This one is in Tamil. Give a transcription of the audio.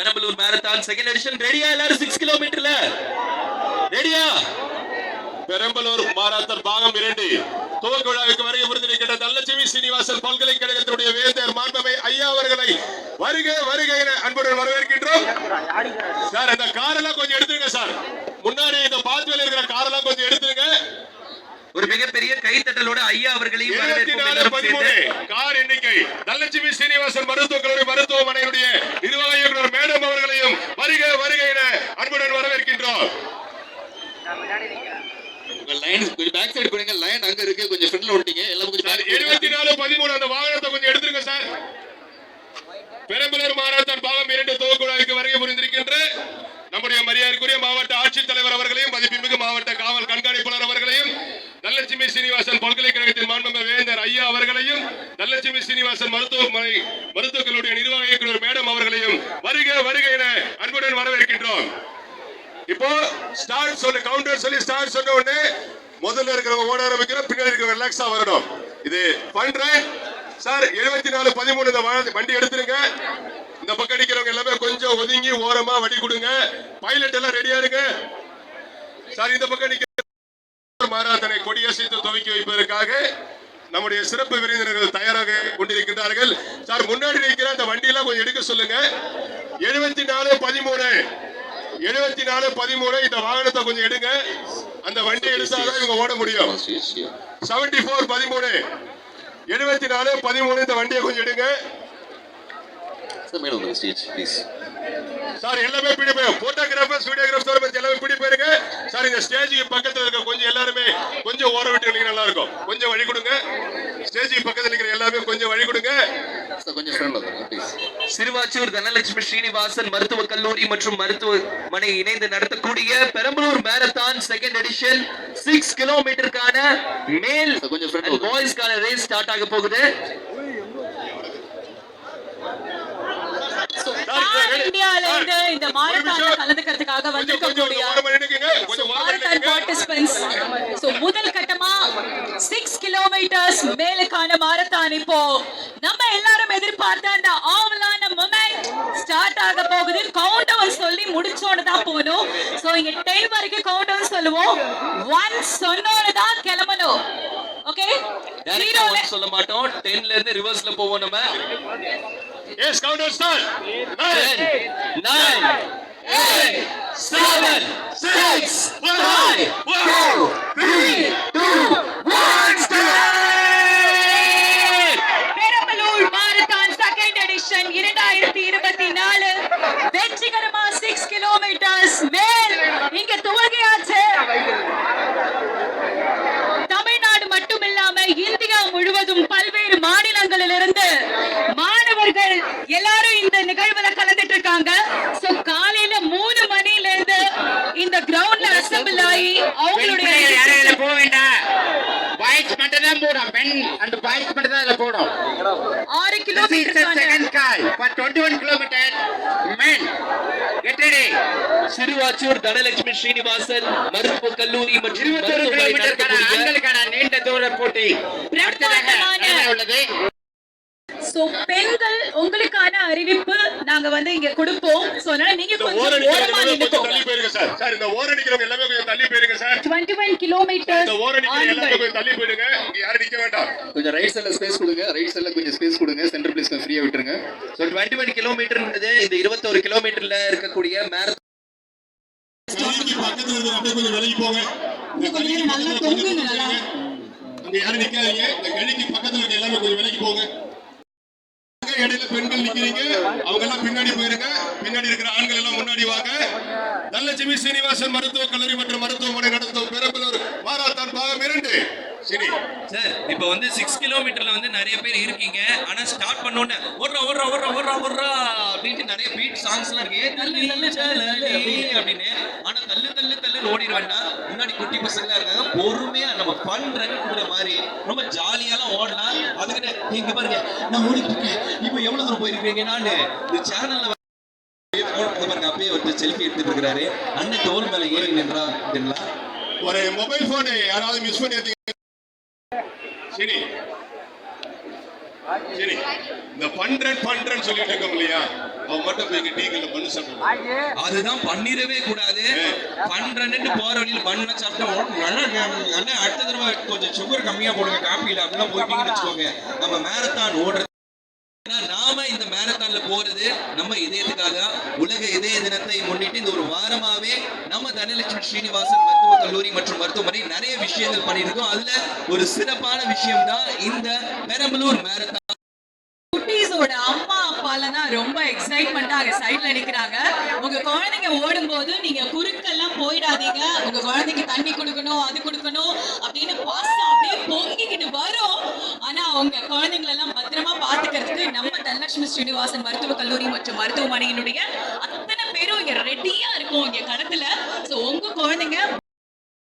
பெரம்பலூர் மாரத்தான் செகண்ட் எடிஷன் ரெடியா? எல்லாரும் 6 கிலோமீட்டர்ல ரெடியா? பெரம்பலூர் மாரத்தான் பாகம் 2 துவக்க விழாவுக்கு வருகை புரிந்திருக்கின்ற தனலட்சுமி சீனிவாசன் பல்கலைக்கழகத்தினுடைய வேந்தர் மாண்புமை ஐயா அவர்களை வருக வருக என அன்புடன் வரவேற்கின்றோம். சார் அந்த காரெல்லாம் கொஞ்சம் எடுத்துருங்க சார். முன்னாடி இந்த பாத்வேல இருக்கிற காரெல்லாம் கொஞ்சம் எடுத்துருங்க. ஒரு மிகப்பெரிய கைத்தட்டலோட ஐயா அவர்களையும் கார் எண்ணிக்கை தனலட்சுமி சீனிவாசன் மருத்துவக் கல்லூரி மருத்துவமனையுடைய நிர்வாக இயக்குனர் மேடம் அவர்களையும் வருக வருக என அன்புடன் வரவேற்கின்றோம். பேக் சைடு கொடுங்க. லைன் அங்க இருக்கு, கொஞ்சம் ஃப்ரண்ட்ல ஓட்டிங்க. எல்லாம் கொஞ்சம் 74-13 அந்த வாகனத்தை கொஞ்சம் எடுத்துருங்க சார். பெரம்பலூர் மாரத்தான் பாகம் 2 துவக்க விழாவுக்கு வருகை புரிந்திருக்கின்ற நம்முடைய மரியாதைக்குரிய மாவட்ட ஆட்சித்தலைவர் அவர்களையும் மதிப்புமிகு மாவட்ட காவல் கண்காணிப்பாளர் அவர்களையும் தனலட்சுமி சீனிவாசன் பல்கலைக்கழகத்தின் மாண்புமிகு வேந்தர் ஐயா அவர்களையும் தனலட்சுமி சீனிவாசன் மருத்துவமனை மருத்துவக் கல்லூரி நிர்வாக இயக்குனர் மேடம் அவர்களையும் வருக வருக என அன்புடன் வரவேற்கின்றோம். இப்போ ஸ்டார்ட் சொல்லி கவுண்டர் சொல்லி ஸ்டார்ட் சொன்ன உடனே முதல்ல இருக்கிறவங்க ஓட ஆரம்பிக்கிறோம், பின்னாடி இருக்கிறவங்க ரிலாக்ஸா வரணும். இது பண்றேன் சார். 74-13 இந்த வண்டி எடுத்துருங்க. இந்த பக்கம் அடிக்கிறவங்க எல்லாமே கொஞ்சம் ஒதுங்கி ஓரமா வண்டி கொடுங்க. பைலட் எல்லாம் ரெடியா இருங்க சார். இந்த பக்கம் அடிக்கிற மாரத்தானை கொடியசைத்து துவக்கி வைப்பதற்காக நம்முடைய சிறப்பு விருந்தினர்கள் தயாராக கொண்டிருக்கின்றார்கள் சார். முன்னாடி நிற்கிற அந்த வண்டியெல்லாம் கொஞ்சம் எடுக்க சொல்லுங்க. 74-13 இந்த வாகனத்தை கொஞ்சம் எடுங்க. அந்த வண்டியை எடுத்தாதான் இவங்க ஓட முடியும். 74-13 74-13 இந்த வண்டியை கொஞ்சம் எடுங்க சார். எல்லாமே பிடி போய் போட்டோகிராஃபர்ஸ் வீடியோகிராஃபர்ஸ் எல்லாமே பிடி போயிருங்க சார். இந்த ஸ்டேஜுக்கு பக்கத்துல இருக்க கொஞ்சம் எல்லாருமே கொஞ்சம் ஓர விட்டு நல்லா இருக்கும். கொஞ்சம் வழி கொடுங்க. ஸ்டேஜுக்கு பக்கத்துல இருக்கிற எல்லாமே கொஞ்சம் வழி கொடுங்க. சிறுவாச்சூர் தனலட்சுமி ஸ்ரீனிவாசன் மருத்துவக் கல்லூரி மற்றும் மருத்துவமனை இணைந்து நடத்தக்கூடிய பெரம்பலூர் மாரத்தான் செகண்ட் எடிஷன் 6 கிலோமீட்டருக்கான மேல் பாய்ஸ்க்கான ரேஸ் ஸ்டார்ட் ஆக போகுது. இந்த மாரத்தான்ல கலந்துக்கிறதுக்காக வந்திருக்கக்கூடிய மாரத்தான் பார்ட்டிசிபென்ட்ஸ் முதல் கட்டமா 6 கிலோமீட்டர்ஸ் மேலுக்கான மாரத்தான் இப்போ நம்ம எல்லாரும் எதிர்பார்த்த அந்த ஆவலான மொமெண்ட் ஸ்டார்ட் ஆக போகுது. கவுண்ட் டவுன் சொல்லி முடிச்சோன்னு தான் போகணும். சோ இங்க 10 வரைக்கும் கவுண்ட் டவுன் சொல்லுவோம். 1 சொன்னோன்னு தான் கிளம்பணும். ஓகே, 0 சொல்ல மாட்டோம். 10ல இருந்து ரிவர்ஸ்ல போவோம் நம்ம. Yes, countdown start. 10, 9, 8, 7, 6, 5, 4, 3, 2, 1, start! Perambalur marathon second edition 2024 வெற்றிகரமா 6 கிலோமீட்டர்ஸ் மேல் இங்க துவங்கியாச்சு. தமிழ்நாடு மட்டுமில்லாம இந்தியா முழுவதும் பல்வேறு மாநிலங்களிலிருந்து மாணவர்கள் எல்லாரும் இந்த நிகழ்வுல கலந்துட்டு இருக்காங்க. சோ காலையில 3 மணில இருந்து இந்த கிரவுண்ட்ல அசெம்பிள் ஆகி அவங்களுடைய போக வேண்டாம். பாய்ஸ் மட்டும் தான் போடும். பெண் அண்ட் பாய்ஸ் மட்டும் தான் அதுல போடும். 6 kilometre second call for 21 kilometre men get ready. Siruvachur Dhanalakshmi Srinivasan மருத்துவக் கல்லூரி மற்றும் 21 கிலோமீட்டர் ஆண்களுக்கான நீண்ட தூர போட்டி அடுத்ததாக உள்ளது. சோ பெண்கள் உங்களுக்கான அறிவிப்பு நாங்க வந்து இங்க கொடுப்போம். சோ அதனால நீங்க கொஞ்சம் ஓரமா நின்னுக்கோங்க. தள்ளி போயிருங்க சார். சார் இந்த ஓர அடிக்கிறவங்க எல்லாமே கொஞ்சம் தள்ளி போயிருங்க சார். 21 கிலோமீட்டர் இந்த ஓர அடிக்கிறவங்க எல்லாமே கொஞ்சம் தள்ளி போயிடுங்க. இங்க யாரும் நிக்க வேண்டாம். கொஞ்சம் ரைட் சைடுல ஸ்பேஸ் கொடுங்க. ரைட் சைடுல கொஞ்சம் ஸ்பேஸ் கொடுங்க. சென்டர் பிளேஸ் ஃப்ரீயா விட்டுருங்க. சோ 21 கிலோமீட்டர்ன்றது இந்த 21 கிலோமீட்டர்ல இருக்கக்கூடிய மாரத்தான் பக்கத்துல இருந்து அப்படியே கொஞ்சம் விலகி போங்க. இந்த கொஞ்சம் நல்லா தொங்குங்க. நல்லா அங்க யாரும் நிக்காதீங்க. இந்த கழிக்கு பக்கத்துல இருக்க எல்லாமே கொஞ்சம் விலகி போங்க. இடையில பெண்கள் நிக்கிறீங்க, அவங்க எல்லாம் பின்னாடி போயிருங்க. பின்னாடி இருக்கிற ஆண்கள் எல்லாம் முன்னாடி வாங்க. தனலட்சுமி சீனிவாசன் மருத்துவக் கல்லூரி மற்றும் மருத்துவமனை நடத்தும் பெரம்பலூர் மாரத்தான் பாகம் 2 சரி சார் இப்போ வந்து 6 கிலோமீட்டர்ல வந்து நிறைய பேர் இருக்கீங்க. ஆனா ஸ்டார்ட் பண்ண உடனே ஓடுறா ஓடுறா ஓடுறா ஓடுறா ஓடுறா அப்படின்ட்டு நிறைய பீட் சாங்ஸ்லாம் இருக்கு. தள்ளு தள்ளு தள்ளு அப்படின்னு. ஆனா தள்ளு தள்ளு தள்ளுன்னு ஓடிட வேண்டாம். முன்னாடி குட்டி பசங்களா இருக்காங்க. பொறுமையா நம்ம ஃபன் ரன்ங்கிற மாதிரி ரொம்ப ஜாலியாலாம் ஓடலாம். அதுக்கு நீங்க பாருங்க நான் ஓடிட்டு இருக்கேன். இப்போ எவ்வளவு தூரம் போயிருக்கீங்க? நான் இந்த சேனல்ல பாருங்க அப்பயே வந்து செல்ஃபி எடுத்துட்டு இருக்காரு. அண்ணன் தோல் மேல ஏறி நின்றா அப்படின்னா ஒரு மொபைல் போனை யாராவது மிஸ் பண்ணி சரி சரி இந்த பண்றேன்னு சொல்லிட்டு இருக்கோம் இல்லையா, அவன் மட்டும் போய் டீக்கல்ல பண்ணு சாப்பிடுவான். அதுதான் பண்ணிடவே கூடாது. பண்றேன்னு போற வழியில் பண்ண சாப்பிட்டா அண்ணன் அடுத்த தடவை கொஞ்சம் சுகர் கம்மியா போடுங்க காப்பியில அப்படிலாம் போயிட்டீங்கன்னு வச்சுக்கோங்க. நம்ம மேரத்தான் ஓடுறது நாம இந்த மேரத்தான்ல போறது நம்ம இதயத்துக்காக. உலக இதய தினத்தை முன்னிட்டு இந்த ஒரு வாரமாவே நம்ம தனலட்சுமி ஸ்ரீனிவாசன் மருத்துவக் கல்லூரி மற்றும் மருத்துவமனை நிறைய விஷயங்கள் பண்ணியிருக்கோம். அதுல ஒரு சிறப்பான விஷயம் தான் இந்த பெரம்பலூர் மேரத்தான். குட்டீஸோட அம்மா அப்பாலாம் ரொம்ப எக்ஸைட்மெண்டா அங்க சைடுல நிக்கிறாங்க. உங்க குழந்தைங்க ஓடும்போது நீங்க குறுக்கெல்லாம் போயிடாதீங்க. உங்க குழந்தைக்கு தண்ணி கொடுக்கணும், அது கொடுக்கணும் அப்படின்னு பாசம் அப்படியே பொங்கிக்கிட்டு வரும். ஆனா உங்க குழந்தைங்களை எல்லாம் பத்திரமா பாத்துக்கிறதுக்கு நம்ம தனலட்சுமி ஸ்ரீனிவாசன் மருத்துவக் கல்லூரி மற்றும் மருத்துவமனையினுடைய அத்தனை பேரும் இங்க ரெடியா இருக்கும் இங்க களத்துல. சோ உங்க குழந்தைங்க